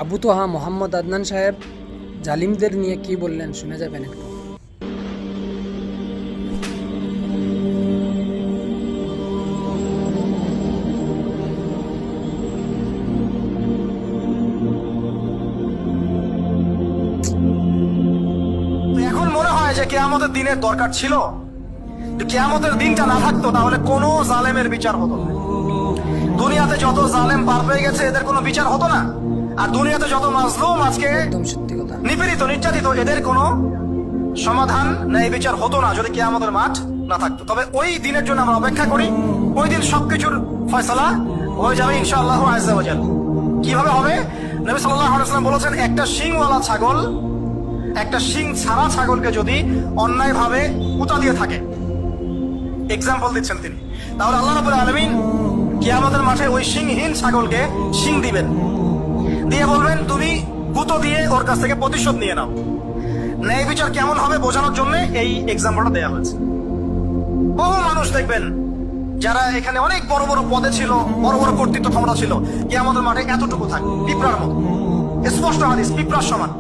আবু তোহা মোহাম্মদ আদনান সাহেব জালিমদের নিয়ে কি বললেন শুনে যাবেন একটু। এখন মনে হয় যে কিয়ামতের দিনের দরকার ছিল। কিয়ামতের দিনটা না থাকতো তাহলে কোনো জালেমের বিচার হতো না। দুনিয়াতে যত জালেম পার পেয়ে গেছে এদের কোনো বিচার হতো না। আর দুনিয়াতে যত মাজলুম আজকে একদম সত্যি কথা। নিপীড়িত নির্যাতিত এদের কোনো সমাধান ন্যায় বিচার হতো না যদি কিয়ামতের মাঠ না থাকতো। তবে ওই দিনের জন্য আমরা অপেক্ষা করি। ওই দিন সবকিছুর ফয়সালা হয়ে যাবে ইনশাআল্লাহ আযজা ওয়া জাল। কিভাবে হবে? নবী সাল্লাল্লাহু আলাইহি ওয়াসাল্লাম বলেছেন, একটা শিংওয়ালা ছাগল একটা শিং ছাড়া ছাগলকে যদি অন্যায়ভাবে কুতা দিয়ে থাকে, এক্সাম্পল দিচ্ছেন তিনি, তাহলে আল্লাহ রাব্বুল আলামিন কিয়ামতের মাঠে ওই শিংহীন ছাগলকে শিং দিবেন, দিয়ে বলবেন তুমি গুঁতো দিয়ে ওর কাছ থেকে প্রতিশোধ নিয়ে নাও। ন্যায় বিচার কেমন হবে বোঝানোর জন্য এই এক্সাম্পলটা দেওয়া হয়েছে। বহু মানুষ দেখবেন যারা এখানে অনেক বড় বড় পদে ছিল, বড় বড় কর্তৃত্ব ক্ষমতা ছিল, কিয়ামতের মাঠে এতটুকু থাকে পিঁপড়ার মতো। স্পষ্ট হাদিস, পিঁপড়ার সমান।